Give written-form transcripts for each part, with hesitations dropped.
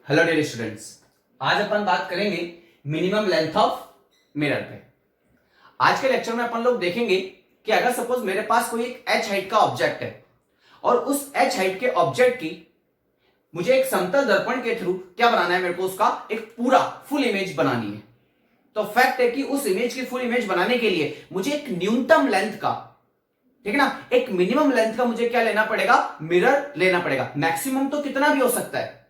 Hello dear students, आज अपन बात करेंगे मिनिमम लेंथ ऑफ मिरर पे। आज के लेक्चर में अपन लोग देखेंगे कि अगर सपोज मेरे पास कोई एक h हाइट का ऑब्जेक्ट है और उस h हाइट के ऑब्जेक्ट की मुझे एक समतल दर्पण के थ्रू क्या बनाना है, मेरे को उसका एक पूरा फुल इमेज बनानी है। तो फैक्ट है कि उस इमेज की फुल इमेज बनाने के लिए मुझे एक न्यूनतम लेंथ का, ठीक है ना, एक मिनिमम लेंथ का मुझे क्या लेना पड़ेगा, मिरर लेना पड़ेगा। मैक्सिमम तो कितना भी हो सकता है,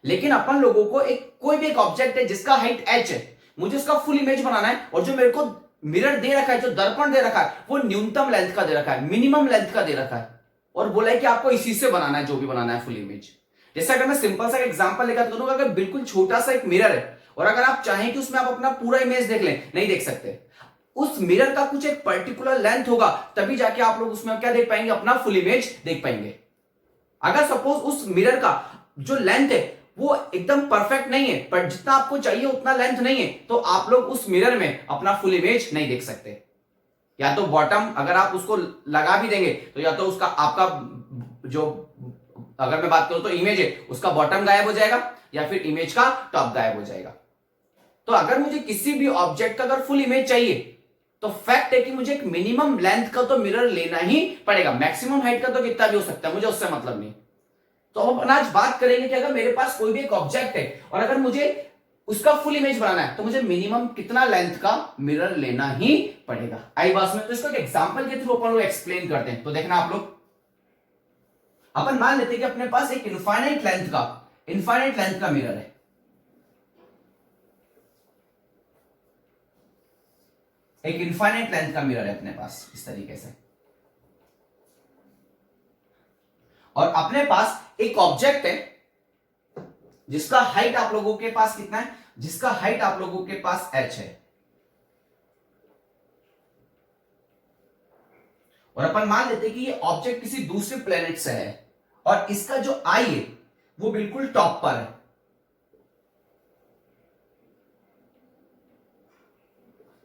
लेकिन अपन लोगों को एक कोई भी एक ऑब्जेक्ट है जिसका हाइट h है, मुझे उसका फुल इमेज बनाना है और जो मेरे को मिरर दे रखा है, जो दर्पण दे रखा है, वो न्यूनतम लेंथ का दे रखा है, मिनिमम लेंथ का दे रखा है और बोला है कि आपको इसी से बनाना है जो भी बनाना है फुल इमेज। जैसे अगर मैं सिंपल सा एग्जांपल लेकर करूंगा, अगर बिल्कुल छोटा सा एक मिरर है और अगर आप चाहें कि उसमें आप अपना पूरा इमेज देख लें, नहीं देख सकते। उस मिरर का कुछ एक पर्टिकुलर लेंथ होगा, तभी जाके आप लोग उसमें क्या देख पाएंगे, अपना फुल इमेज देख पाएंगे। अगर सपोज उस मिरर का जो लेंथ है वो एकदम परफेक्ट नहीं है, पर जितना आपको चाहिए उतना लेंथ नहीं है, तो आप लोग उस मिरर में अपना फुल इमेज नहीं देख सकते। या तो बॉटम अगर आप उसको लगा भी देंगे तो या तो उसका आपका जो, अगर मैं बात करूं तो इमेज है उसका बॉटम गायब हो जाएगा या फिर इमेज का टॉप गायब हो जाएगा। तो अगर मुझे किसी भी ऑब्जेक्ट का अगर फुल इमेज चाहिए तो फैक्ट है कि मुझे एक मिनिमम लेंथ का तो मिरर लेना ही पड़ेगा। मैक्सिमम हाइट का तो कितना भी हो सकता है, मुझे उससे मतलब नहीं। तो अब आज बात करेंगे कि अगर मेरे पास कोई भी एक ऑब्जेक्ट है और अगर मुझे उसका फुल इमेज बनाना है तो मुझे मिनिमम कितना लेंथ का मिरर लेना ही पड़ेगा। आई बात में, तो इसको एक एग्जांपल के थ्रू अपन लोग एक्सप्लेन करते हैं। तो देखना आप लोग, अपन मान लेते हैं कि अपने पास एक इनफाइनाइट लेंथ का मिरर है। एक इनफाइनाइट लेंथ का मिरर है अपने पास इस तरीके से, और अपने पास एक ऑब्जेक्ट है जिसका हाइट आप लोगों के पास कितना है, जिसका हाइट आप लोगों के पास h है। और अपन मान लेते हैं कि ये ऑब्जेक्ट किसी दूसरे प्लेनेट से है और इसका जो आई है वो बिल्कुल टॉप पर है।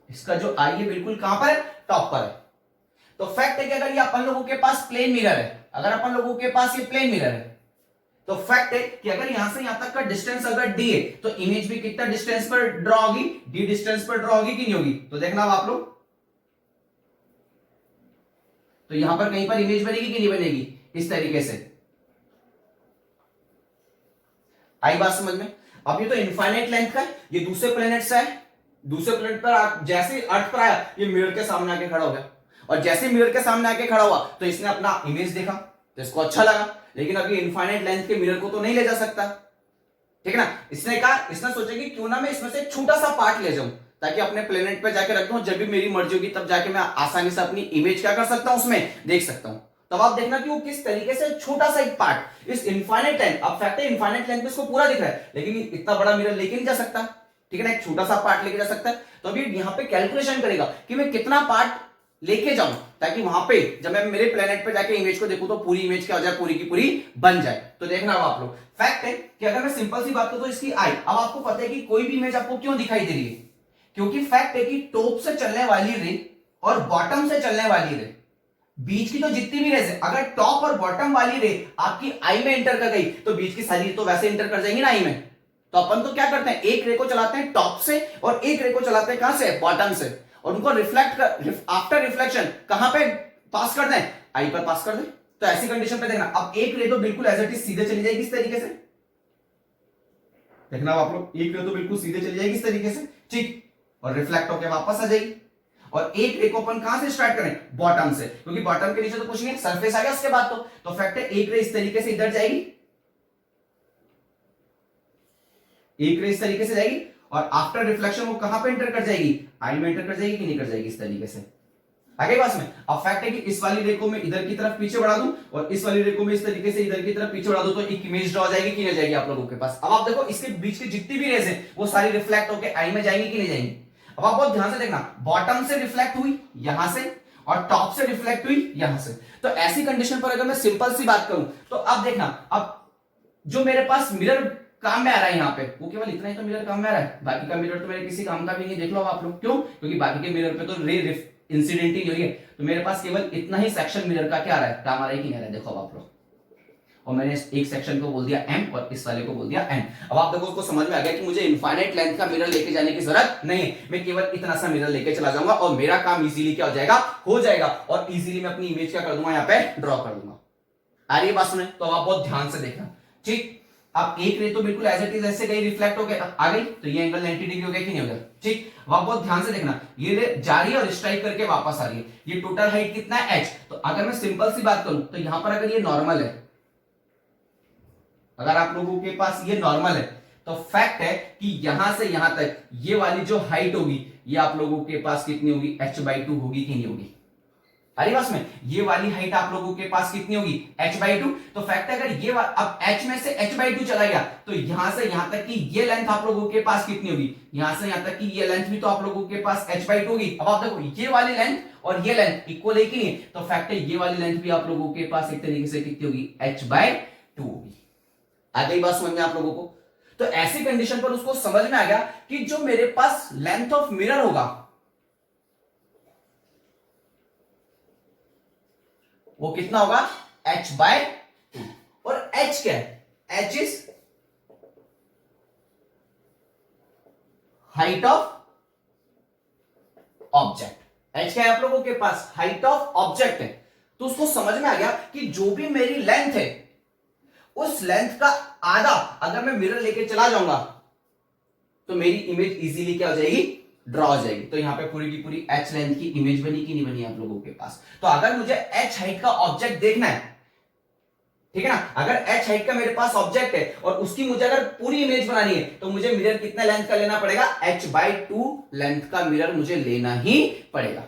इसका जो आई है बिल्कुल कहां पर है, टॉप पर है। तो फैक्ट है कि अगर ये अपन लोगों के पास प्लेन मिरर है, अगर अपन लोगों के पास ये प्लेन मिरर है, तो फैक्ट है कि अगर यहां से यहां तक का डिस्टेंस अगर d है तो इमेज भी कितना डिस्टेंस पर ड्रॉ होगी, d डिस्टेंस पर ड्रॉ होगी कि नहीं होगी। तो देखना आप लोग, तो यहां पर कहीं पर इमेज बनेगी कि नहीं बनेगी, इस तरीके से। आई बात समझ में। अब ये तो इनफाइनाइट लेंथ का है, ये दूसरे प्लेनेट से है, दूसरे प्लेनेट पर जैसे अर्थ पर आया ये मिरर के सामने आके खड़ा हो गया, और जैसे मिरर के सामने आके खड़ा हुआ तो इसने अपना इमेज देखा तो इसको अच्छा लगा, लेकिन अभी इनफाइनाइट लेंथ के मिरर को तो नहीं ले जा सकता, ठीक है ना। इसने कहा, इसने सोचा कि क्यों ना मैं इसमें से एक छोटा सा पार्ट ले जाऊं ताकि अपने प्लेनेट पे जाके रख दूं, जब भी मेरी मर्जी होगी तब जाके मैं आसानी से अपनी इमेज क्या कर सकता हूं, उसमें देख सकता हूं। तब आप देखना कि वो किस तरीके से छोटा सा एक पार्ट इस इनफाइनाइट लेंथ, अब फैक्ट है इनफाइनाइट लेंथ में इसको पूरा दिख रहा है लेकिन इतना बड़ा मिरर लेके नहीं जा सकता, ठीक है ना, एक छोटा सा पार्ट लेके जा सकता है। तो अभी यहां पे कैलकुलेशन करेगा कि मैं कितना पार्ट लेके जाऊं ताकि वहां पे जब मैं मेरे प्लेनेट पे जाके इमेज को देखूं तो पूरी इमेज क्या हो जाए, पूरी की पूरी बन जाए। तो देखना आप लोग, फैक्ट है कि अगर मैं सिंपल सी बात करूं तो इसकी आई, अब आपको पता है कि कोई भी इमेज आपको क्यों दिखाई दे रही है, क्योंकि फैक्ट है कि टॉप से चलने वाली रे और बॉटम से चलने वाली रे, बीच की तो जितनी भी रेज है, अगर टॉप और बॉटम वाली रे आपकी आई में एंटर कर गई तो बीच की सारी तो वैसे एंटर कर जाएंगी ना आई में। तो अपन तो क्या करते हैं, एक रे को चलाते हैं टॉप से और एक रे को चलाते हैं कहां से, बॉटम से, और उनको रिफ्लेक्ट कर, आफ्टर रिफ्लेक्शन कहां पे पास कर दें, आई पर पास कर दें। तो ऐसी कंडीशन पे देखना, अब एक रे तो बिल्कुल एज इट इज सीधे चली जाएगी इस तरीके से, देखना आप लोग, एक रे तो बिल्कुल सीधे चली जाएगी इस तरीके से, ठीक, और रिफ्लेक्ट होकर वापस आ जाएगी। और एक रे को अपन कहां से स्टार्ट करें, बॉटम से, क्योंकि बॉटम के नीचे तो कुछ नहीं, सरफेस आ गया उसके बाद तो फैक्ट है एक रे इस तरीके से इधर जाएगी, एक रे इस तरीके से जाएगी और आफ्टर रिफ्लेक्शन वो कहां पे एंटर कर जाएगी, आई में एंटर कर जाएगी कि नहीं कर जाएगी, इस तरीके से। आगे बात में, अब फैक्ट है कि इस वाली रे को मैं इधर की तरफ पीछे बढ़ा दूं और इस वाली रे को मैं इस तरीके से इधर की तरफ पीछे बढ़ा दूं तो एक इमेज ड्रॉ जाएगी कि नहीं जाएगी आप लोगों के पास। अब आप देखो इसके बीच की जितनी भी रेज है वो सारी रिफ्लेक्ट होकर आई में जाएंगी कि नहीं जाएंगी। अब आप बहुत ध्यान से देखना, बॉटम से रिफ्लेक्ट हुई यहां से और टॉप से रिफ्लेक्ट हुई यहां से। तो ऐसी कंडीशन पर अगर मैं सिंपल सी बात करूं तो अब देखना, अब जो मेरे पास मिरर काम में आ रहा है यहाँ पे, वो केवल इतना ही तो मिरर काम में आ रहा है, बाकी का मिरर तो मेरे किसी काम का भी नहीं। देख लो आप लोग, क्यों, क्योंकि बाकी के मिरर पे तो रे इंसिडेंट ही हो रही है, तो मेरे पास केवल इतना ही सेक्शन मिरर का क्या आ रहा है, काम आ रहा है कि नहीं आ रहा है। देखो आप लोग, और मैंने एक सेक्शन को बोल दिया m और इस वाले को बोल दिया n। अब आप देखो उसको समझ में आ गया कि मुझे इनफाइनाइट लेंथ का मिरर लेके जाने की जरूरत नहीं है, मैं केवल इतना सा मिरर लेके चला जाऊंगा और मेरा काम इजीली क्या हो जाएगा और इजीली मैं अपनी इमेज क्या कर दूंगा, यहाँ पे ड्रॉ कर दूंगा। आ रही है बात सुने? तो आप बहुत ध्यान से देखना, ठीक। अब एक रे तो बिल्कुल एज इट इज ऐसे गई, रिफ्लेक्ट हो गया, आ गई, तो ये एंगल 90 डिग्री हो गया कि नहीं हो गया, ठीक। अब आप बहुत ध्यान से देखना, ये रे जा रही है और स्ट्राइक करके वापस आ रही है। ये टोटल हाइट कितना है, h। तो अगर मैं सिंपल सी बात करूं तो यहां पर अगर ये नॉर्मल है, अगर आप लोगों के पास ये नॉर्मल है, तो फैक्ट है कि यहां से यहां तक ये वाली जो हाइट होगी, ये आप लोगों के पास कितनी होगी, h/2 होगी कि नहीं होगी। अरे बस में ये वाली हाइट आप लोगों के पास कितनी होगी, h/2। तो फैक्ट है अगर ये अब h में से h/2 चला गया, तो यहां से यहां तक की ये लेंथ आप लोगों के पास कितनी होगी, यहां से यहां तक की ये लेंथ भी तो आप लोगों के पास h/2 होगी। अब आप देखो ये वाली लेंथ और ये लेंथ इक्वल है कि नहीं, तो फैक्ट है ये वाली लेंथ भी आप लोगों के पास एक तरीके से कितनी होगी, h/2 होगी। आ गई बात समझ में आप लोगों को? तो ऐसी कंडीशन पर उसको समझ में आ गया कि जो मेरे पास लेंथ ऑफ मिरर होगा वो कितना होगा, h/2। और h क्या है, h is height of object. h क्या है आप लोगों के पास, हाइट ऑफ ऑब्जेक्ट है। तो उसको समझ में आ गया कि जो भी मेरी लेंथ है उस लेंथ का आधा अगर मैं मिरर लेके चला जाऊंगा तो मेरी इमेज इजीली क्या हो जाएगी, ड्रॉ हो जाएगी। तो यहां पे पूरी की पूरी h लेंथ की इमेज बनी कि नहीं बनी आप लोगों के पास। तो अगर मुझे h हाइट का ऑब्जेक्ट देखना है, ठीक है ना, अगर h हाइट का मेरे पास ऑब्जेक्ट है और उसकी मुझे अगर पूरी इमेज बनानी है तो मुझे मिरर कितने लेंथ का लेना पड़ेगा, h/2 लेंथ का मिरर मुझे लेना ही पड़ेगा।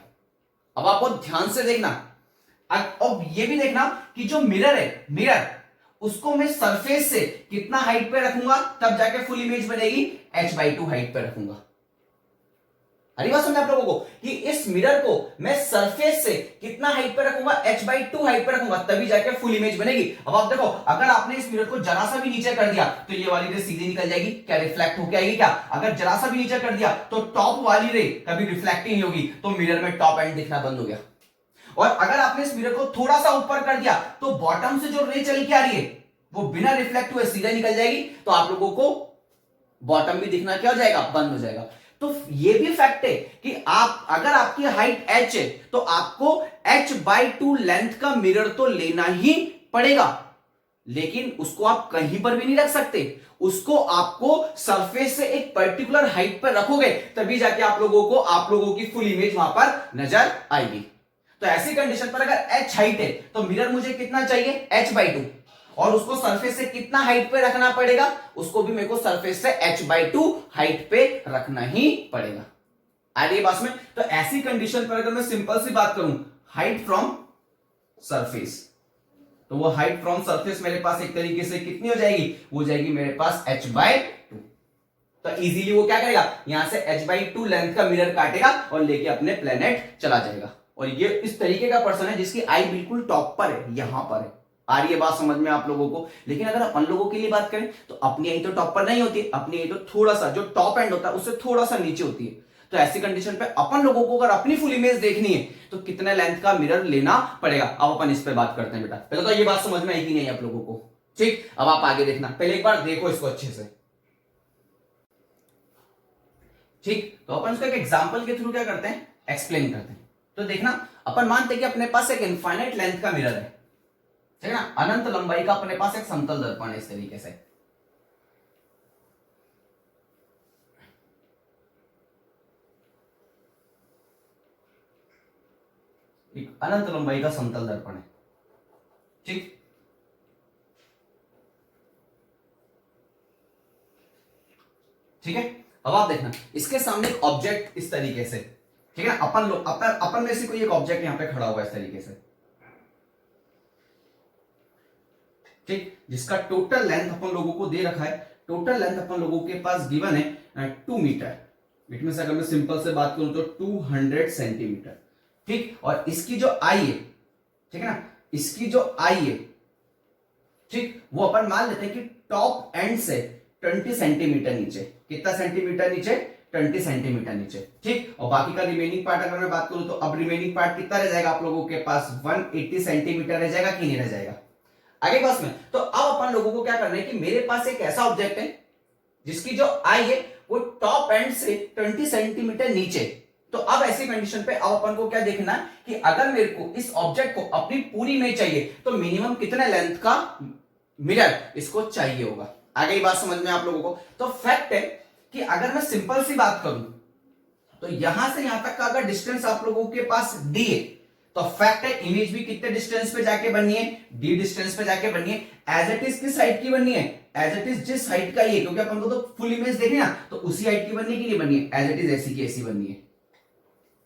अब आप बहुत ध्यान से देखना, अब ये भी देखना कि जो मिरर है, मिरर उसको मैं सरफेस से कितना हाइट पे रखूंगा तब जाके फुल इमेज बनेगी, h/2 हाइट पे रखूंगा। अरे बात समझे आप लोगों को कि इस मिरर को मैं सरफेस से कितना हाइट पे रखूंगा, h/2 हाइट पे रखूंगा तभी जाके फुल इमेज बनेगी। अब आप देखो अगर आपने इस मिरर को जरा सा भी नीचे कर दिया तो ये वाली रे सीधी निकल जाएगी, क्या रिफ्लेक्ट होके आएगी क्या। अगर जरा सा भी नीचे कर दिया तो टॉप वाली रे कभी रिफ्लेक्ट ही नहीं होगी, तो मिरर में टॉप एंड दिखना बंद हो गया। और अगर आपने इस मिरर को थोड़ा सा ऊपर कर दिया तो बॉटम से जो रे चल के आ रही है वो बिना रिफ्लेक्ट हुए सीधा निकल जाएगी, तो आप लोगों को बॉटम भी दिखना क्या हो जाएगा, बंद हो जाएगा। तो ये भी फैक्ट है कि आप अगर आपकी हाइट h है तो आपको h/2 लेंथ का मिरर तो लेना ही पड़ेगा, लेकिन उसको आप कहीं पर भी नहीं रख सकते, उसको आपको सरफेस से एक पर्टिकुलर हाइट पर रखोगे तभी जाके आप लोगों की फुल इमेज वहां पर नजर आएगी। तो ऐसी कंडीशन पर अगर h हाइट है तो मिरर मुझे कितना चाहिए, h/2, और उसको सरफेस से कितना हाइट पे रखना पड़ेगा, उसको भी मेरे को सरफेस से h/2 हाइट पे रखना ही पड़ेगा। आ रही है बात में? तो ऐसी कंडीशन पर अगर मैं सिंपल सी बात करूं, हाइट फ्रॉम सरफेस, तो वो हाइट फ्रॉम सरफेस मेरे पास एक तरीके से कितनी हो जाएगी, वो जाएगी मेरे पास h/2। तो इजीली वो क्या करेगा, यहां से h/2 लेंथ का मिरर काटेगा और लेके अपने प्लेनेट चला जाएगा। और ये इस तरीके का पर्सन है जिसकी आई बिल्कुल टॉप पर है, यहां पर है। आ रही है बात समझ में आप लोगों को? लेकिन अगर अपन लोगों के लिए बात करें तो अपनी आई तो टॉप पर नहीं होती, अपनी आई तो थोड़ा सा जो टॉप एंड होता है उससे थोड़ा सा नीचे होती है। तो ऐसी कंडीशन पे अपन लोगों को अगर अपनी फुल इमेज देखनी है तो कितने लेंथ का मिरर लेना पड़ेगा। अब अपन इस पे बात करते हैं बेटा। पहले तो ये बात समझ में आई कि नहीं आप लोगों को, ठीक। अब आप आगे देखना, पहले एक बार देखो इसको अच्छे से, ठीक। तो अपन इसको एक एग्जांपल के थ्रू क्या करते हैं, एक्सप्लेन करते हैं। तो देखना, अपन मानते हैं कि अपने पास एक इनफाइनाइट लेंथ का मिरर है, ठीक है ना, अनंत लंबाई का अपने पास एक समतल दर्पण है इस तरीके से। एक अनंत लंबाई का समतल दर्पण है, ठीक। ठीक है, अब आप देखना इसके सामने एक ऑब्जेक्ट इस तरीके से, ठीक है ना, अपन में से कोई एक ऑब्जेक्ट यहां पे खड़ा हुआ है इस तरीके से, ठीक, जिसका टोटल लेंथ अपन लोगों को दे रखा है, टोटल लेंथ अपन लोगों के पास गिवन है 2 मीटर। इट मींस अगर मैं सिंपल से बात करूं तो 200 सेंटीमीटर, ठीक। और इसकी जो आई है, ठीक है ना, इसकी जो आई है, ठीक, वो अपन मान लेते हैं कि टॉप एंड से 20 सेंटीमीटर नीचे, कितना सेंटीमीटर नीचे, 20 सेंटीमीटर नीचे, ठीक। और बाकी का रिमेनिंग पार्ट अगर मैं बात करूं तो अब रिमेनिंग पार्ट कितना रह जाएगा आप लोगों के पास, 180 सेंटीमीटर रह जाएगा कि नहीं रह जाएगा। आगे बस में तो अब अपन लोगों को क्या करना है कि मेरे पास एक ऐसा ऑब्जेक्ट है जिसकी जो आई है वो टॉप एंड से 20 सेंटीमीटर नीचे। तो अब ऐसी कंडीशन पे अब अपन को क्या देखना कि अगर मेरे को इस ऑब्जेक्ट को अपनी पूरी में चाहिए तो मिनिमम कितने लेंथ का मिरर इसको चाहिए होगा। आगे बात समझ में आप लोगों को। तो फैक्ट है कि अगर मैं सिंपल सी बात करूं तो यहां से यहां तक का अगर डिस्टेंस आप लोगों के पास डी है तो फैक्ट है इमेज भी कितने डिस्टेंस पे जाके बननी है, डी डिस्टेंस पे जाके बननी है। एज इट इज किस हाइट की बननी है, एज इट इज जिस हाइट का ये, क्योंकि अपन को तो फुल इमेज देखनी है तो उसी हाइट की बनने की नहीं बननी है, एज इट इज ऐसी की ऐसी बननी है।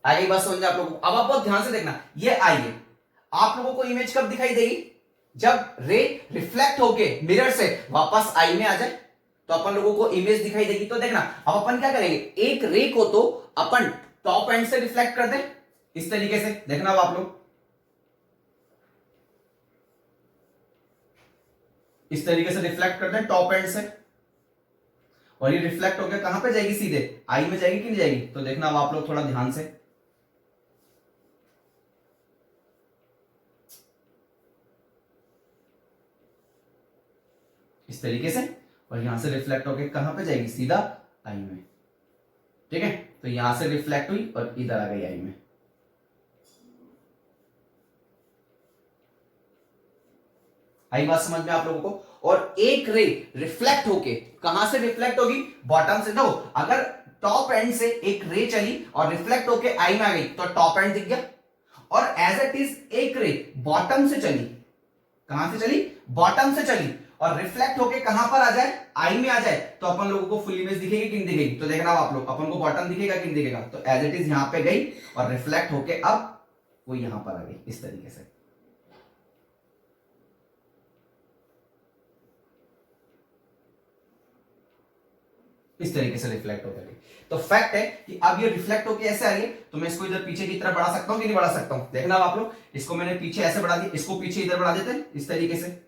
आगे बात समझ आप लोगों को। अब आप बहुत ध्यान से देखना, ये आई है, आप लोगों को इमेज कब दिखाई देगी, जब रे रिफ्लेक्ट होके मिरर से वापस आई में आ जाए तो अपन लोगों को इमेज दिखाई देगी। तो देखना अब अपन क्या करेंगे, एक रे को तो अपन टॉप एंड से रिफ्लेक्ट कर दें इस तरीके से। देखना अब आप लोग इस तरीके से रिफ्लेक्ट कर दें टॉप एंड से, और ये रिफ्लेक्ट होकर कहां पे जाएगी, सीधे आई में जाएगी कि नहीं जाएगी। तो देखना अब आप लोग थोड़ा ध्यान से, इस तरीके से, और यहां से रिफ्लेक्ट होकर कहां पे जाएगी, सीधा आई में। ठीक है, तो यहां से रिफ्लेक्ट हुई और इधर आ गई आई में। आई बात समझ में आप लोगों को। और एक रे रिफ्लेक्ट होके कहां से रिफ्लेक्ट होगी, बॉटम से। देखो अगर टॉप एंड से एक रे चली और रिफ्लेक्ट होके आई में आ गई तो टॉप एंड दिख गया, और एज इट इज एक रे बॉटम से चली, कहां से चली, बॉटम से चली, और रिफ्लेक्ट होके कहां पर आ जाए, आई में आ जाए, तो अपन लोगों को फुल इमेज दिखेगी कि नहीं दिखेगी। तो देखना आप लोग, अपन को बॉटम दिखेगा कि नहीं दिखेगा। तो एज इट इज यहां पे गई और रिफ्लेक्ट होके अब वो यहां पर आ गई इस तरीके से। इस तरीके से रिफ्लेक्ट होकर गई। तो फैक्ट है कि अब ये रिफ्लेक्ट होकर ऐसे आ रही है, तो मैं इसको इधर पीछे की तरफ बढ़ा सकता हूं कि नहीं बढ़ा सकता हूं। देखना आप लोग, इसको मैंने पीछे ऐसे बढ़ा दिया, इसको पीछे इधर बढ़ा देते हैं इस तरीके से,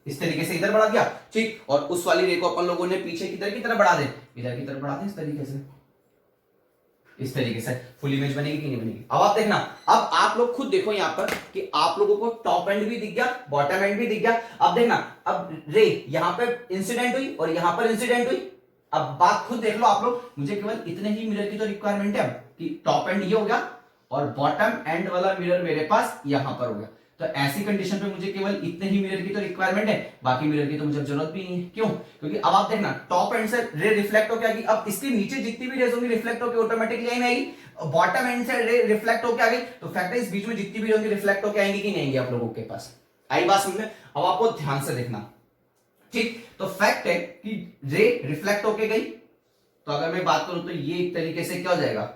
इस तरीके से इधर बढ़ा दिया, ठीक। और उस वाली रे को अपन लोगों ने पीछे किधर की तरफ बढ़ा दे, इधर की तरफ बढ़ा दे इस तरीके से। इस तरीके से फुल इमेज बनेगी कि नहीं बनेगी। अब आप देखना, अब आप लोग खुद देखो यहां पर कि आप लोगों को टॉप एंड भी दिख गया, बॉटम एंड भी दिख गया। अब देखना, अब रे यहां पे इंसिडेंट हुई और यहां पर इंसिडेंट हुई। अब बात खुद देख लो आप लोग, मुझे केवल इतने ही मिरर की तो रिक्वायरमेंट है कि टॉप एंड ये हो गया और बॉटम एंड वाला मिरर मेरे पास यहां पर हो गया। तो ऐसी कंडीशन पे मुझे केवल इतने ही मिरर की तो रिक्वायरमेंट है, बाकी मिरर की तो मुझे जरूरत भी नहीं है। क्यों? क्योंकि अब आप देखना, टॉप एंड से रे रिफ्लेक्ट होकर आ गई, अब इसके नीचे जितनी भी रेज होंगी रिफ्लेक्ट होकर ऑटोमेटिकली आई में आएगी। बॉटम एंड से रे रिफ्लेक्ट होकर आ गई, तो फैक्ट है इस बीच में जितनी भी होंगी रिफ्लेक्ट होकर आएंगी कि नहीं आएंगी आप लोगों के पास। आई बात समझ में? अब आपको ध्यान से देखना, ठीक। तो फैक्ट है कि रे रिफ्लेक्ट होकर गई, तो अगर मैं बात करूं तो ये एक तरीके से क्या हो जाएगा,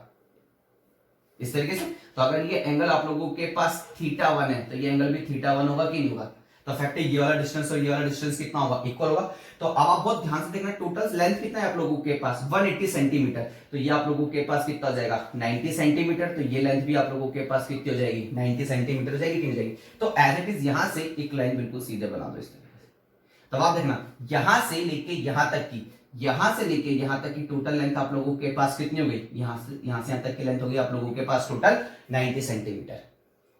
इस तरीके से। तो अगर ये एंगल आप लोगों के पास θ1 है तो ये एंगल भी θ1 होगा कि नहीं होगा। तो फैक्ट है ये वाला डिस्टेंस और ये वाला डिस्टेंस कितना होगा, इक्वल होगा। तो अब आप बहुत ध्यान से देखना, टोटल लेंथ कितना है आप लोगों के पास, 180 सेंटीमीटर। तो ये आप लोगों के पास कितना हो जाएगा, 90 सेंटीमीटर। तो ये लेंथ भी आप लोगों के पास कितनी हो जाएगी, 90 सेंटीमीटर हो जाएगी कि नहीं जाएगी। तो एज इट इज यहां से एक लाइन बिल्कुल सीधे बना दो इस तरीके से। तब आप देखना, यहां से लेके यहां तक की, यहां से लेके यहां तक की टोटल लेंथ आप लोगों के पास कितनी हो गई, यहां से यहां तक की लेंथ हो गई आप लोगों के पास टोटल 90 सेंटीमीटर।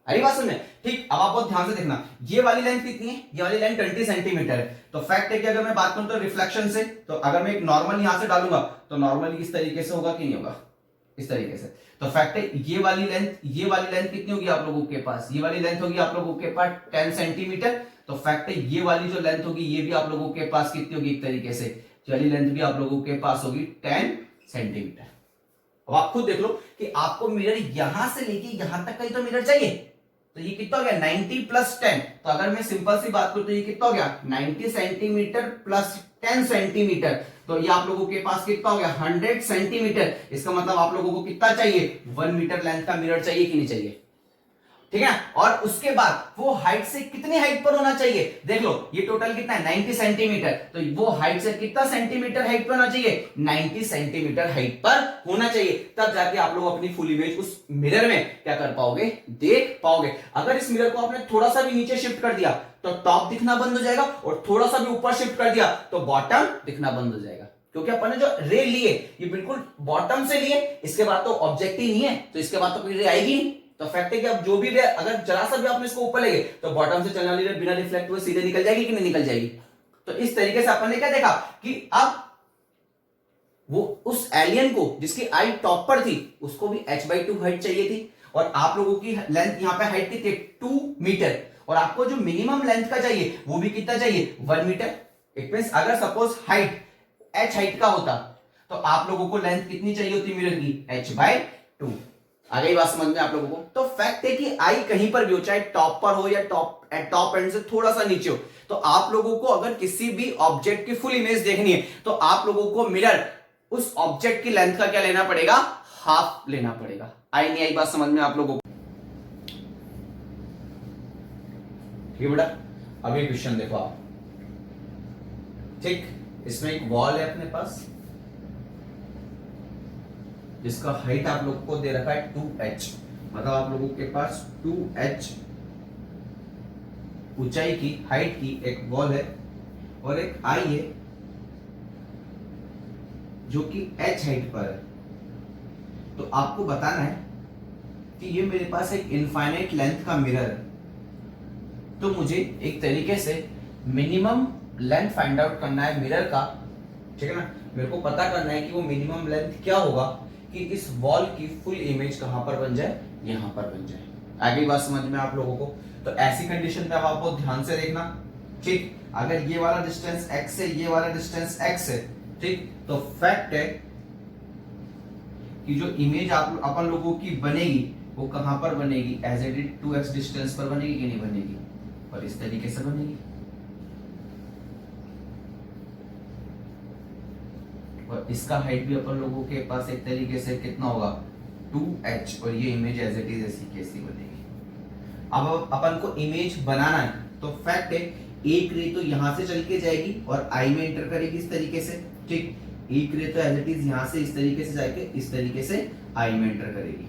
अरे बात सुनने, ठीक। अब आप बहुत ध्यान से देखना, ये वाली लेंथ कितनी है, ये वाली लेंथ 20 सेंटीमीटर है। तो फैक्ट है कि अगर मैं बात करूं तो रिफ्लेक्शन से, तो अगर मैं एक नॉर्मल यहां से डालूंगा तो नॉर्मली इस तरीके से होगा कि नहीं होगा, इस तरीके से। तो फैक्ट है ये वाली लेंथ कितनी होगी आप लोगों के पास, ये वाली लेंथ होगी आप लोगों के पास 10 सेंटीमीटर। तो फैक्ट है ये वाली जो लेंथ होगी ये भी आप लोगों के पास कितनी होगी, एक तरीके से वाली लेंथ भी आप लोगों के पास होगी 10 सेंटीमीटर। अब आप खुद देख लो कि आपको मिरर यहां से लेके यहां तक का ही तो मिरर चाहिए। तो ये कितना हो गया, 90 प्लस 10। तो अगर मैं सिंपल सी बात करूं तो ये कितना हो गया, 90 सेंटीमीटर प्लस 10 सेंटीमीटर। तो ये आप लोगों के पास कितना हो गया, 100 सेंटीमीटर। इसका मतलब आप लोगों को कितना चाहिए, 1 मीटर लेंथ का मिरर चाहिए कि नहीं चाहिए, ठीक है। और उसके बाद वो हाइट से कितनी हाइट पर होना चाहिए, देख लो ये टोटल कितना है, 90 सेंटीमीटर। तो वो हाइट से कितना सेंटीमीटर हाइट पर होना चाहिए, 90 सेंटीमीटर हाइट पर होना चाहिए। तब जाके आप लोग अपनी फुल इमेज उस मिरर में क्या कर पाओगे, देख पाओगे। अगर इस मिरर को आपने थोड़ा सा भी नीचे शिफ्ट कर दिया तो टॉप दिखना बंद हो जाएगा, और थोड़ा सा भी ऊपर शिफ्ट कर दिया तो बॉटम दिखना बंद हो जाएगा। क्योंकि अपन ने जो रे लिए ये बिल्कुल बॉटम से लिए, इसके बाद तो ऑब्जेक्ट ही नहीं है, तो इसके बाद तो कोई रे आएगी नहीं। तो फैक्ट है कि अब जो भी रे अगर जरा सा भी आपने इसको ऊपर ले गए तो बॉटम से चलने वाली रे बिना रिफ्लेक्ट हुए सीधे निकल जाएगी कि नहीं निकल जाएगी। तो इस तरीके से अपन ने क्या देखा कि अब वो उस एलियन को जिसकी आई टॉप पर थी उसको भी h/2 हाइट चाहिए थी और आप लोगों की लेंथ यहां पे हाइट कितनी 2 मीटर और आपको जो मिनिमम लेंथ का चाहिए वो भी कितना चाहिए 1 मीटर। इट मींस अगर सपोज हाइट h हाइट का होता तो आप लोगों को लेंथ कितनी चाहिए होती मिरर की h/2। आ गई बात समझ में आप लोगों को। तो फैक्ट है कि आई कहीं पर भी हो चाहे टॉप पर हो या टॉप एंड से थोड़ा सा नीचे हो तो आप लोगों को अगर किसी भी ऑब्जेक्ट की फुल इमेज देखनी है तो आप लोगों को मिरर उस ऑब्जेक्ट की लेंथ का क्या लेना पड़ेगा हाफ लेना पड़ेगा। आई नहीं आई बात समझ में आप लोगों को। ठीक है बेटा, अब ये क्वेश्चन देखो आप। ठीक, इसमें एक वॉल है अपने पास जिसका हाइट आप लोग को दे रखा है 2h, मतलब आप लोगों के पास 2h ऊंचाई की हाइट की एक वॉल है और एक आई है जो कि h हाइट पर है। तो आपको बताना है कि ये मेरे पास एक इनफाइनाइट लेंथ का मिरर है तो मुझे एक तरीके से मिनिमम लेंथ फाइंड आउट करना है मिरर का। ठीक है ना, मेरे को पता करना है कि वो मिनिमम लेंथ क्या होगा कि इस वॉल की फुल इमेज कहां पर बन जाए, यहां पर बन जाए। आगे बात समझ में आप लोगों को। तो ऐसी कंडीशन पे अब आपको ध्यान से देखना। ठीक, अगर ये वाला डिस्टेंस x है, ये वाला डिस्टेंस x है, ठीक, तो फैक्ट है कि जो इमेज आप अपन लोगों की बनेगी वो कहां पर बनेगी, as it is 2x distance पर बनेगी कि नहीं बनेगी, और इस तरीके से बनेगी। और इसका हाइट भी अपन लोगों के पास एक तरीके से कितना होगा 2h और ये इमेज एज इट इज ऐसी कैसी बनेगी। अब अपन को इमेज बनाना है तो फैक्ट है एक रे तो यहां से चल के जाएगी और आई में एंटर करेगी इस तरीके से। ठीक, एक रे तो एज इट इज यहां से इस तरीके से जाके इस तरीके से आई में एंटर करेगी।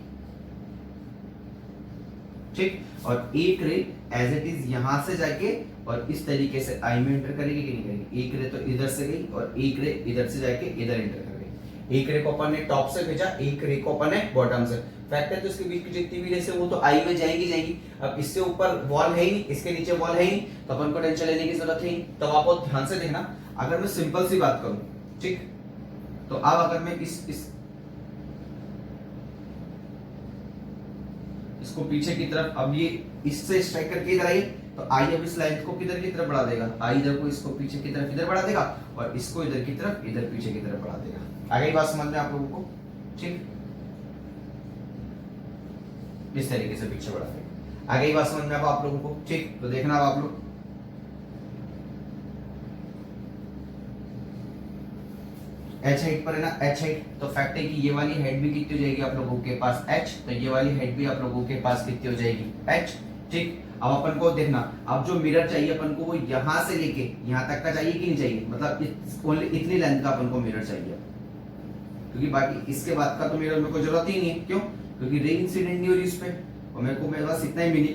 ठीक, और एक रे एज इट इज यहां से जाके और इस तरीके से आई में एंटर करेगी कि नहीं करेगी। एक रे तो इधर से गई और एक रे इधर से जाके इधर एंटर कर गई। एक रे को अपन ने टॉप से भेजा, एक रे को अपन ने बॉटम से। फैक्ट है तो इसके बीच की जितनी भी रेस है वो तो आई में जाएंगी। अब इससे ऊपर वॉल है ही नहीं, इसके नीचे वॉल है ही नहीं, तो अपन को टेंशन लेने की जरूरत है ही। तो आपको ध्यान से देखना, अगर मैं सिंपल सी बात करूं, ठीक, तो अब अगर मैं इसको पीछे की तरफ, अब ये इससे स्ट्राइक करके इधर आई तो आई अब इस लाइन को किधर की तरफ बढ़ा देगा, आई इधर को इसको पीछे की तरफ इधर बढ़ा देगा और इसको इधर की तरफ इधर पीछे की तरफ बढ़ा देगा। आगे बात समझ में आप लोगों को। ठीक, इस तरीके से पीछे बढ़ा देगा। आगे बात समझ में आप लोगों को। ठीक, तो देखना अब आप लोग h हाइट पर है ना, h हाइट, तो फैक्ट है कि ये वाली हाइट भी कितनी हो जाएगी आप लोगों के पास h, तो ये वाली हाइट भी आप लोगों के पास कितनी हो जाएगी h। ठीक, अब अपन को देखना, अब जो मिरर चाहिए अपन को वो यहां से लेके यहां तक का चाहिए कि नहीं चाहिए, मतलब ओनली इतनी लेंथ का अपन को मिरर चाहिए, क्योंकि बाकी इसके बाद का तो मिरर में कोई जरूरत ही नहीं है। क्यों, क्योंकि रे इंसिडेंट नहीं हो रही इस पे और मेरे पास इतना ही मिनी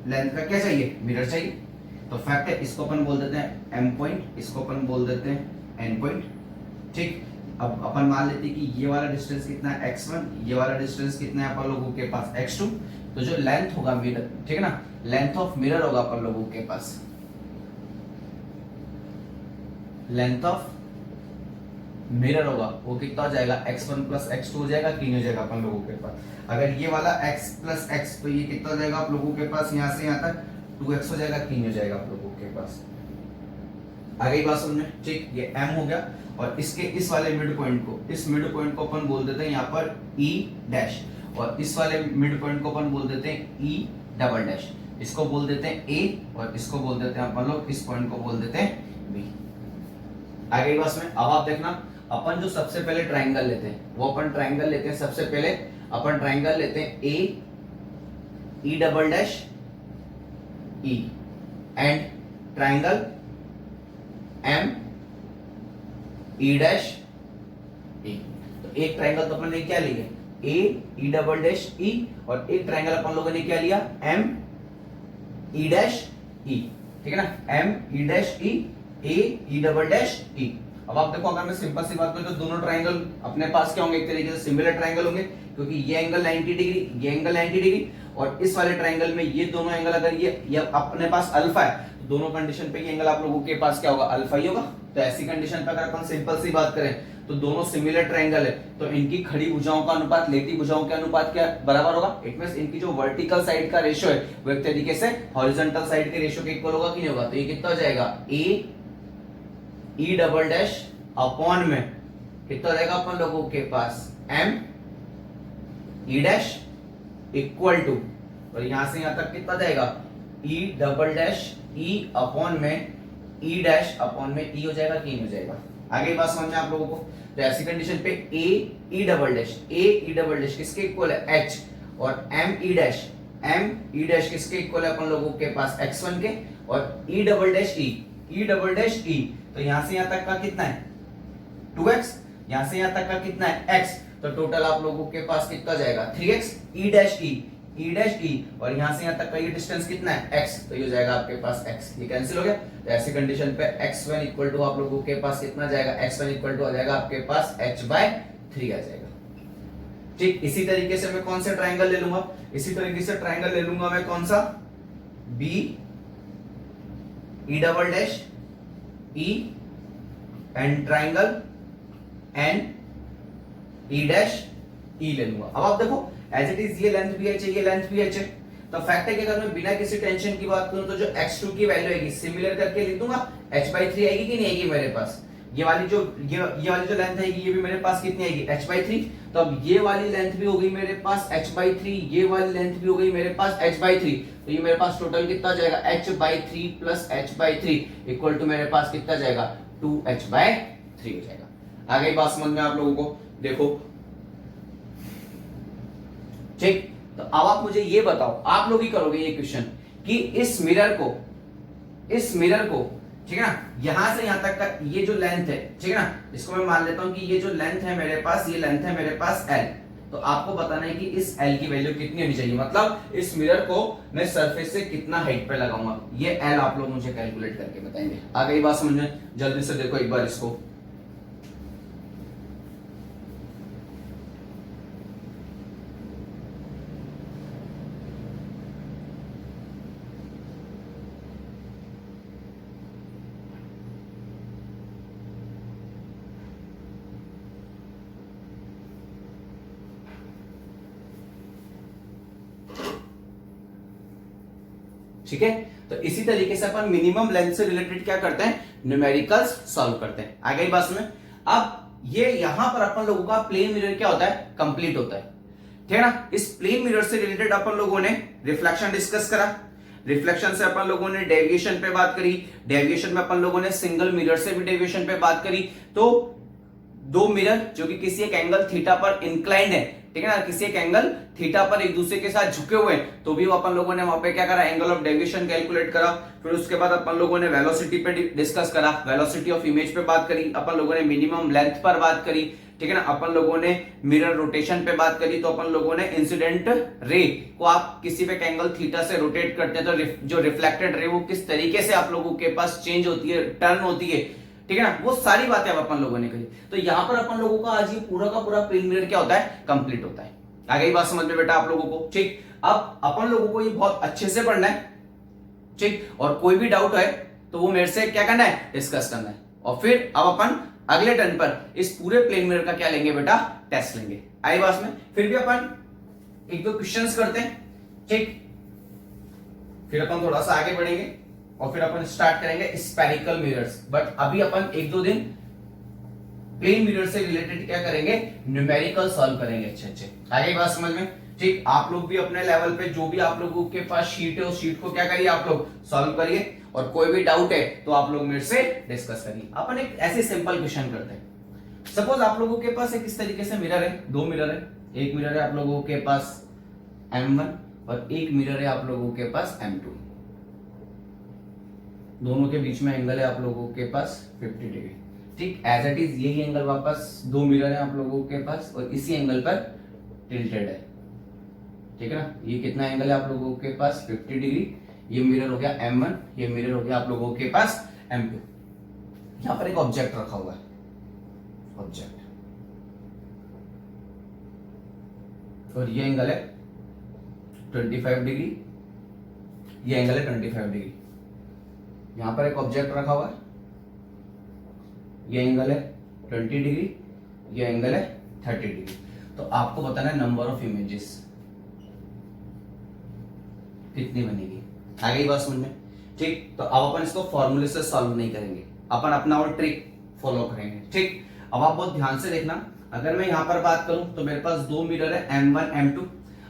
लेंथ का क्या चाहिए, मिरर चाहिए। तो फैक्ट है इसको अपन बोल देते हैं m पॉइंट, इसको अपन बोल देते हैं n पॉइंट। ठीक, अब अपन मान लेते हैं कि ये वाला डिस्टेंस कितना है x1, ये वाला डिस्टेंस कितना है अपन लोगों के पास x2। तो जो लेंथ होगा मिरर, ठीक है ना, लेंथ ऑफ मिरर होगा अपन लोगों के पास, लेंथ ऑफ मिरर होगा वो कितना हो जाएगा x1 प्लस x2 हो जाएगा कि नहीं हो जाएगा अपन लोगों के पास। अगर ये वाला x प्लस x तो ये कितना हो जाएगा आप लोगों के पास, यहां से यहां तक 2x हो जाएगा कि नहीं हो जाएगा आप लोगों के पास। आगे बात समझ में। ठीक, ये m हो गया और इसके इस वाले मिड पॉइंट को, इस मिड पॉइंट को अपन बोल देते हैं यहाँ पर e डैश और इस वाले मिड पॉइंट को अपन बोल देते हैं e डबल डैश। इसको बोल देते हैं a और इसको बोल देते हैं अपन लोग, इस पॉइंट को बोल देते हैं b। आगे बस में अब आप देखना, अपन जो सबसे पहले ट्राइंगल लेते हैं वो अपन ट्राइंगल लेते हैं, सबसे पहले अपन ट्राइंगल लेते हैं a e double dash e and triangle m e dash e। तो एक ट्राइंगल तो अपन ने क्या लिया a e double dash e और एक ट्राइंगल अपन लोगों ने क्या लिया m e डैश e। ठीक है ना, m e dash e a e double dash e। अब आप देखो, अगर मैं सिंपल सी बात करूं तो दोनों ट्राइंगल अपने पास क्या होंगे, एक तरीके से सिमिलर ट्राइंगल होंगे, क्योंकि ये एंगल 90 डिग्री, ये एंगल 90 डिग्री और इस वाले ट्राइंगल में ये दोनों एंगल अगर ये अपने पास अल्फा है तो दोनों कंडीशन पे ये एंगल आप लोगों के पास क्या होगा, अल्फा ही होगा। तो ऐसी कंडीशन पे अगर अपन सिंपल सी बात करें तो दोनों सिमिलर ट्राइंगल है तो इनकी खड़ी भुजाओं का अनुपात लेटी भुजाओं के अनुपात क्या बराबर होगा। इट मींस इनकी जो वर्टिकल साइड का रेशियो है वो एक तरीके से हॉरिजॉन्टल साइड के रेशियो के इक्वल होगा कि नहीं होगा। तो ये कितना हो जाएगा, A E double dash upon में कितना रहेगा अपन लोगों के पास M E dash equal to, और यहां से यहां तक कितना जाएगा, E double dash E upon में ई डैश अपॉन में ई हो जाएगा कि नहीं हो जाएगा। आगे बात समझ में आप लोगों को। तो ऐसी कंडीशन पे ए ई डबल डैश किसके इक्वल है, एच, और एम ई डैश किसके इक्वल है अपन लोगों के पास x1 के, और ई डबल डैश ई तो यहां से यहां तक का कितना है 2x, यहां से यहां तक का कितना है x, तो टोटल आप लोगों के पास कितना जाएगा 3x, ई डैश ई और यहां से यहां तक का ये डिस्टेंस कितना है x, तो ये हो जाएगा आपके पास x, ये कैंसिल हो गया। तो ऐसी कंडीशन पे x1 इक्वल टू आप लोगों के पास कितना जाएगा, x1 इक्वल टू आ जाएगा आपके पास h/3 आ जाएगा। ठीक, इसी तरीके से मैं कौन सा ट्राइंगल ले लूंगा, इसी तरीके से ट्राइंगल ले लूंगा मैं कौन सा, b E double dash E and triangle N E dash E ले लूंगा। अब आप देखो एज इट इज ये लेंथ भी है, ये लेंथ भी है, तो फैक्ट है कि अगर मैं बिना किसी टेंशन की बात करूं तो जो x2 की वैल्यू आएगी सिमिलर करके लिख दूंगा, h/3 आएगी कि नहीं आएगी मेरे पास। ये वाली जो लेंथ आएगी ये भी मेरे पास कितनी आएगी h/3, तो अब ये वाली लेंथ भी हो गई मेरे पास h/3, ये वाली लेंथ भी हो गई मेरे पास h/3, तो ये मेरे पास टोटल कितना जाएगा h/3 plus h/3 equal to मेरे पास कितना जाएगा 2h/3 हो जाएगा। आगे बात समझ में आप लोगों को। देखो ठीक, तो अब आप मुझे ये बताओ, आप लोग ही करोगे ये क्वेश्चन कि इस मिरर को ठीक है ना, यहां से यहां तक का ये जो लेंथ है, ठीक है ना, इसको मैं मान लेता हूं कि ये जो लेंथ है मेरे पास, ये लेंथ है मेरे पास l, तो आपको बताना है कि इस l की वैल्यू कितनी होनी चाहिए, मतलब इस मिरर को मैं सरफेस से कितना हाइट पे लगाऊंगा, ये l आप लोग मुझे कैलकुलेट करके बताएंगे। आ गई बात समझ में, जल्दी से देखो एक बार इसको। ठीक है, तो इसी तरीके से अपन मिनिमम लेंथ से रिलेटेड क्या करते हैं, न्यूमेरिकल्स सॉल्व करते हैं। आ गई बात में। अब ये यहां पर अपन लोगों का प्लेन मिरर क्या होता है, कंप्लीट होता है, ठीक है ना। इस प्लेन मिरर से रिलेटेड अपन लोगों ने रिफ्लेक्शन डिस्कस करा, रिफ्लेक्शन से अपन लोगों ने डेविएशन पे बात करी, डेविएशन में अपन लोगों ने सिंगल मिरर से भी डेविएशन पे बात करी। तो दो मिरर जो कि किसी एक एंगल थीटा पर इंक्लाइंड है, ठीक है ना, किसी एक एंगल थीटा पर एक दूसरे के साथ झुके हुए हैं, तो भी अपन लोगों ने वहां पे क्या करा, एंगल ऑफ डेविएशन कैलकुलेट करा। फिर उसके बाद अपन लोगों ने वेलोसिटी पे डिस्कस करा, वेलोसिटी ऑफ इमेज पे बात करी, अपन लोगों ने मिनिमम लेंथ पर बात करी, ठीक है ना, अपन लोगों ने मिरर रोटेशन पे बात करी। तो अपन लोगों ने इंसिडेंट रे को आप किसी पे एंगल थीटा से रोटेट करते हैं तो जो रिफ्लेक्टेड रे वो किस तरीके से आप लोगों के पास चेंज होती है, टर्न होती है, ठीक है ना, वो सारी बातें अब अपन लोगों ने करी। तो यहां पर अपन लोगों का आज ये पूरा का पूरा प्लेन मिरर क्या होता है, कंप्लीट होता है। आ गई बात समझ में बेटा आप लोगों को। ठीक, अब अपन लोगों को ये बहुत अच्छे से पढ़ना है, ठीक, और कोई भी डाउट है तो वो मेरे से क्या करना है, डिस्कस करना है। और फिर अब अपन अगले टर्न पर इस पूरे प्लेन मिरर का क्या लेंगे बेटा, टेस्ट लेंगे। आई बात में। फिर भी अपन एक दो क्वेश्चंस करते हैं, ठीक, फिर अपन थोड़ा सा आगे बढ़ेंगे और फिर अपन स्टार्ट करेंगे स्फेरिकल मिरर्स। बट अभी अपन एक दो दिन प्लेन मिरर से रिलेटेड क्या करेंगे, न्यूमेरिकल सॉल्व करेंगे अच्छे अच्छे। आगे बात समझ में। ठीक, आप लोग भी अपने लेवल पे जो भी आप लोगों के पास शीट है उस शीट को क्या करिए, आप लोग सॉल्व करिए, और कोई भी डाउट है तो आप लोग मेरे से डिस्कस करिए। अपन एक ऐसे सिंपल क्वेश्चन करते हैं। सपोज आप लोगों के पास एक इस तरीके से मिरर है, दो मिरर है, एक मिरर है आप लोगों के पास M1 और एक मिरर है आप लोगों के पास M2। दोनों के बीच में एंगल है आप लोगों के पास 50 डिग्री। ठीक, एज इट इज यही एंगल वापस दो मिरर है आप लोगों के पास और इसी एंगल पर टिल्टेड है, ठीक है ना। ये कितना एंगल है आप लोगों के पास 50 डिग्री। ये मिरर हो गया M1, ये मिरर हो गया आप लोगों के पास M2। यहां पर एक ऑब्जेक्ट रखा हुआ है, ऑब्जेक्ट, और ये एंगल है 25 डिग्री, ये एंगल है 25 डिग्री। यहां पर एक ऑब्जेक्ट रखा हुआ है, ये एंगल है 20 डिग्री, ये एंगल है 30 डिग्री। तो आपको बताना है नंबर ऑफ इमेजेस कितनी बनेगी। आ गई बात समझ में? ठीक, तो अब अपन इसको फॉर्मूले से सॉल्व नहीं करेंगे, अपन अपना और ट्रिक फॉलो करेंगे। ठीक, अब आप बहुत ध्यान से देखना। अगर मैं यहां पर बात करूं तो मेरे पास दो मिरर है M1 M2।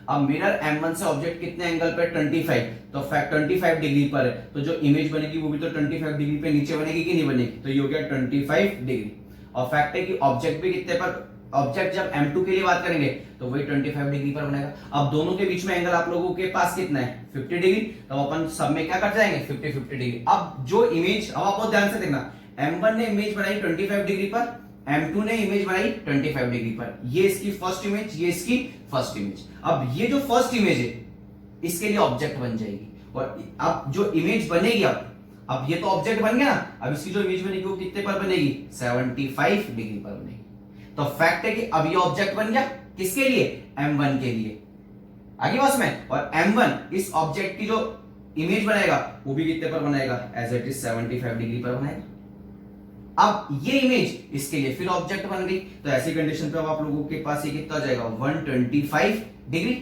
अब मिरर M1 से ऑब्जेक्ट कितने एंगल पे 25, तो 25 डिग्री पर है, तो जो इमेज बनेगी वो भी तो 25 डिग्री पे नीचे बनेगी कि नहीं बनेगी, तो ये हो गया 25 डिग्री। और फैक्ट है कि ऑब्जेक्ट भी कितने पर, ऑब्जेक्ट जब M2 के लिए बात करेंगे तो वही 25 डिग्री पर बनेगा। अब दोनों के बीच में एंगल आप लोगों के पास कितना है 50 डिग्री, तो अपन सब में क्या कर जाएंगे 50 डिग्री। अब जो इमेज, अब आप बहुत ध्यान से देखना, M1 ने इमेज बनाई 25 डिग्री पर, M2 ने इमेज बनाई 25 डिग्री पर। ये इसकी फर्स्ट इमेज, ये इसकी फर्स्ट इमेज। अब ये जो फर्स्ट इमेज है इसके लिए ऑब्जेक्ट बन जाएगी, और अब जो इमेज बनेगी, अब ये तो ऑब्जेक्ट बन गया ना, अब इसकी जो इमेज बनेगी वो कितने पर बनेगी 75 डिग्री पर बनेगी। तो फैक्ट है कि अब ये ऑब्जेक्ट बन गया किसके लिए, M1 के लिए। आगे बस में, और M1 इस ऑब्जेक्ट की जो इमेज बनाएगा वो भी कितने पर बनाएगा, एज इट इज 75 डिग्री पर बनाएगा। अब ये इमेज इसके लिए फिर ऑब्जेक्ट बन गई, तो ऐसी कंडीशन पे अब आप लोगों के पास ये कितना हो जाएगा 125 डिग्री।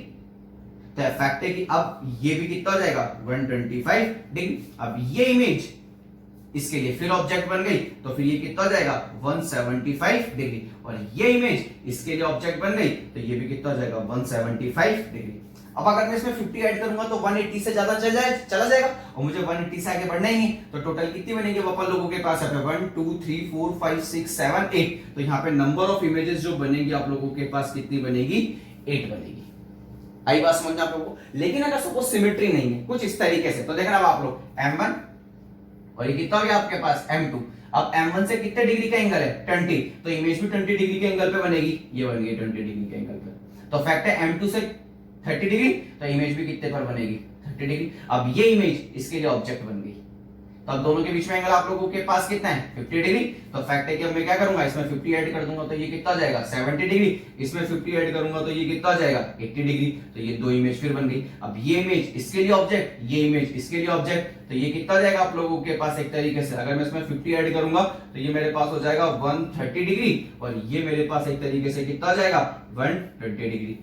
तो फैक्ट है कि अब ये भी कितना हो जाएगा 125 डिग्री। अब ये इमेज इसके लिए फिर ऑब्जेक्ट बन गई, तो फिर ये कितना हो जाएगा 175 डिग्री। और ये इमेज इसके लिए ऑब्जेक्ट बन गई, तो ये भी कितना हो जाएगा 175 डिग्री। अब अगर मैं इसमें 50 ऐड करूंगा तो 180 से ज्यादा चला जाएगा, और मुझे 180 से आगे बढ़ना ही है। तो टोटल कितनी बनेगी अपन लोगों के पास है 1 2 3 4 5 6 7 8। तो यहाँ पे नंबर ऑफ इमेजेस जो बनेगी आप लोगों के पास कितनी बनेगी 8 बनेगी। आई बात समझ में आप लोगों को? लेकिन अगर सपोज सिमेट्री नहीं है कुछ इस तरीके से, तो देखना अब आप लोग M1 और ये कितना हो गया आपके पास M2। अब M1 से कितने डिग्री का एंगल है 20, तो इमेज भी 20 डिग्री के एंगल पे बनेगी, ये बन गई 20 डिग्री के एंगल पे। तो फैक्ट है M2 से 30 डिग्री, तो इमेज भी कितने पर बनेगी 30 डिग्री। अब ये इमेज इसके लिए ऑब्जेक्ट बन गई, तो अब दोनों के बीच में एंगल आप लोगों के पास कितना है 50 डिग्री। तो फैक्ट है कि अब मैं क्या करूंगा, इसमें 50 ऐड कर दूंगा तो ये कितना हो जाएगा 70 डिग्री, इसमें 50 ऐड करूंगा तो ये कितना हो जाएगा 80 डिग्री। तो ये दो इमेज फिर बन गई। अब ये इमेज इसके लिए ऑब्जेक्ट, ये इमेज इसके लिए ऑब्जेक्ट, तो ये कितना हो जाएगा आप लोगों के पास एक तरीके से, अगर मैं इसमें 50 ऐड करूंगा तो ये मेरे पास हो जाएगा 130 डिग्री, और ये मेरे पास एक तरीके से कितना हो जाएगा 120 डिग्री।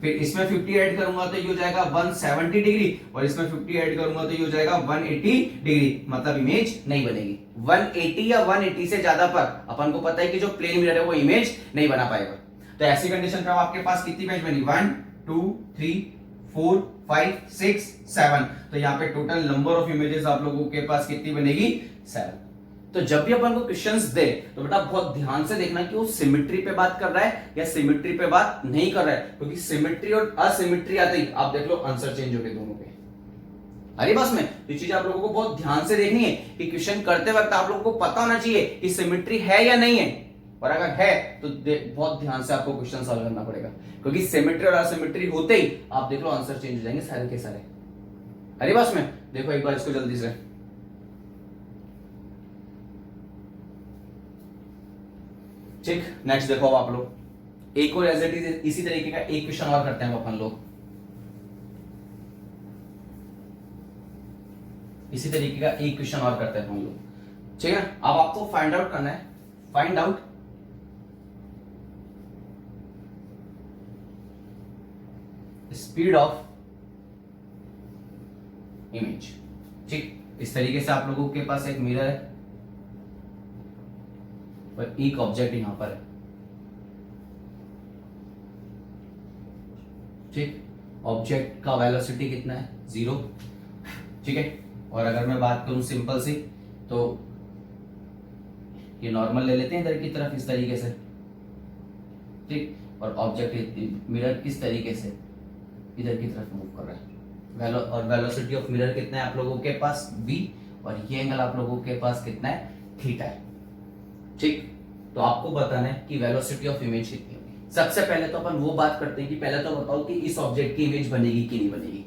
फिर इसमें 50 ऐड करूंगा तो ये हो जाएगा 170 डिग्री, और इसमें 50 ऐड करूंगा तो ये हो जाएगा 180 डिग्री। मतलब इमेज नहीं बनेगी 180 या 180 से ज्यादा पर अपन को पता है कि जो प्लेन मिरर है वो इमेज नहीं बना पाएगा। तो ऐसी कंडीशन पे आपके पास कितनी इमेज बनी 1 2 3 4 5 6 7। तो यहाँ पे टोटल नंबर ऑफ इमेजेस आप लोगों के पास कितनी बनेगी 7। तो जब भी अपन को क्वेश्चंस दे तो बेटा बहुत ध्यान से देखना कि वो सिमेट्री पे बात कर रहा है या सिमेट्री पे बात नहीं कर रहा है, क्योंकि सिमेट्री और असिमेट्री आते ही आप देख लो आंसर चेंज हो गए दोनों पे। अरे बस में ये चीज आप लोगों को बहुत ध्यान से देखनी है कि क्वेश्चन करते वक्त आप लोगों को पता होना चाहिए कि सिमेट्री है या नहीं है, और अगर है तो बहुत ध्यान से आपको क्वेश्चन सॉल्व करना पड़ेगा, क्योंकि सिमेट्री और असिमेट्री होते ही आप देख लो आंसर चेंज हो जाएंगे सारे के सारे। अरे बस में देखो एक बार इसको जल्दी से, ठीक। नेक्स्ट देखो अब आप लोग एक और एज इट इज इसी तरीके का एक क्वेश्चन और करते हैं अपन लोग, इसी तरीके का एक क्वेश्चन और करते हैं हम लोग, ठीक है। अब आपको फाइंड आउट करना है, find out speed of image, ठीक। इस तरीके से आप लोगों के पास एक मिरर है और एक ऑब्जेक्ट यहां पर है, ठीक। ऑब्जेक्ट का वेलोसिटी कितना है 0, ठीक है। और अगर मैं बात करूं सिंपल सी, तो ये नॉर्मल ले लेते हैं इधर की तरफ इस तरीके से, ठीक। और ऑब्जेक्ट मिरर किस तरीके से इधर की तरफ मूव कर रहा है, और वेलोसिटी ऑफ मिरर कितना है आप लोगों के पास v, और ये एंगल आप लोगों के पास कितना है थीटा है, ठीक। तो आपको बताना है कि वेलोसिटी ऑफ इमेज कितनी होगी। सबसे पहले तो अपन वो बात करते हैं कि पहले तो बताओ कि इस ऑब्जेक्ट की इमेज बनेगी कि नहीं बनेगी।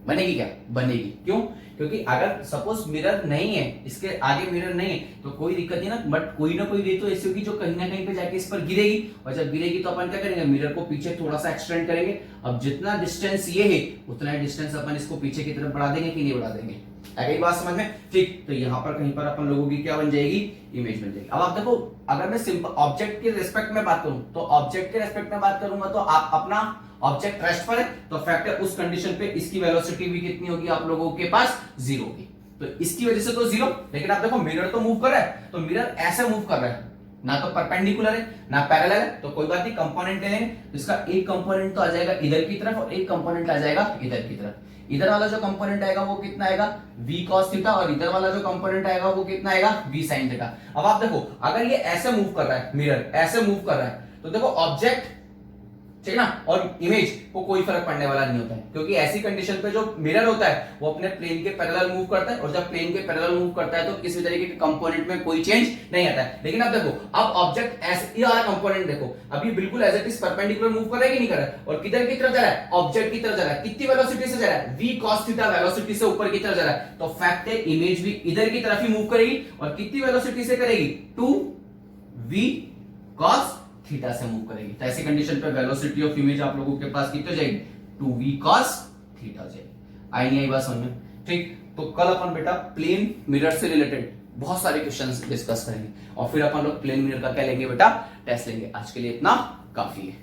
बनेगी क्या? बनेगी। क्यों? क्योंकि अगर सपोज मिरर नहीं है, इसके आगे मिरर नहीं है, तो कोई दिक्कत नहीं ना, बट कोई ना कोई रे तो ऐसी होगी जो कहीं ना कहीं पे जाके इस पर गिरेगी, और जब गिरेगी तो अपन क्या करेंगे, मिरर को पीछे थोड़ा सा एक्सटेंड करेंगे। अब जितना डिस्टेंस ये है उतना ही डिस्टेंस अपन इसको पीछे की तरफ बढ़ा देंगे कि नहीं बढ़ा देंगे? आ गई बात समझ में? ठीक, तो यहाँ पर कहीं पर अपन लोगों की क्या बन जाएगी, इमेज बन जाएगी। अब आप देखो, अगर मैं सिंपल ऑब्जेक्ट के रिस्पेक्ट में बात करूं, तो ऑब्जेक्ट के रिस्पेक्ट में बात करूंगा तो आप अपना ऑब्जेक्ट रेस्ट पर है, तो फैक्टर उस कंडीशन पे इसकी वेलोसिटी भी कितनी होगी आप लोगों के पास? 0 होगी। तो इसकी वजह से तो 0, लेकिन आप देखो मिरर तो मूव कर रहा है, तो मिरर ऐसे मूव कर रहा है, ना तो परपेंडिकुलर है ना पैरेलल है, तो कोई बात नहीं, कंपोनेंट ले लेंगे। तो इसका एक कंपोनेंट तो आ जाएगा इधर की तरफ और एक कंपोनेंट आ जाएगा इधर की तरफ। इधर वाला जो कंपोनेंट आएगा वो कितना आएगा, v cos थीटा, और इधर वाला जो कंपोनेंट आएगा वो कितना आएगा, v sin थीटा। अब आप देखो, अगर ये ऐसे मूव कर रहा है, मिरर ऐसे मूव कर रहा है, तो देखो ऑब्जेक्ट, ठीक है ना, और इमेज को कोई फर्क पड़ने वाला नहीं होता है, क्योंकि ऐसी कंडीशन पे जो मिरर होता है वो अपने प्लेन के पैरेलल मूव करता है, और जब प्लेन के पैरेलल मूव करता है तो किसी तरीके के कंपोनेंट में कोई चेंज नहीं आता है। लेकिन अब देखो, अब ऑब्जेक्ट ऐसे, ये वाला कंपोनेंट देखो, अभी बिल्कुल as it is perpendicular move कर रहा है कि नहीं कर रहा है, और किधर की तरफ जा रहा है, ऑब्जेक्ट की तरफ जा रहा है। कितनी वेलोसिटी से जा रहा है, v cos थीटा वेलोसिटी से ऊपर की तरफ जा रहा है, तो फैक्ट है इमेज भी इधर की तरफ ही मूव करेगी, और कितनी वेलोसिटी से करेगी, 2v cos थीटा से मूव करेगी। तो ऐसी कंडीशन पे वेलोसिटी ऑफ इमेज आप लोगों के पास कितनी हो जाएगी, 2v cos थीटा हो जाएगी। आई नहीं आई बात समझ में? ठीक, तो कल अपन बेटा प्लेन मिरर से रिलेटेड बहुत सारे क्वेश्चंस डिस्कस करेंगे, और फिर अपन लोग प्लेन मिरर का क्या लेंगे बेटा, टेस्ट लेंगे। आज के लिए इतना काफी है।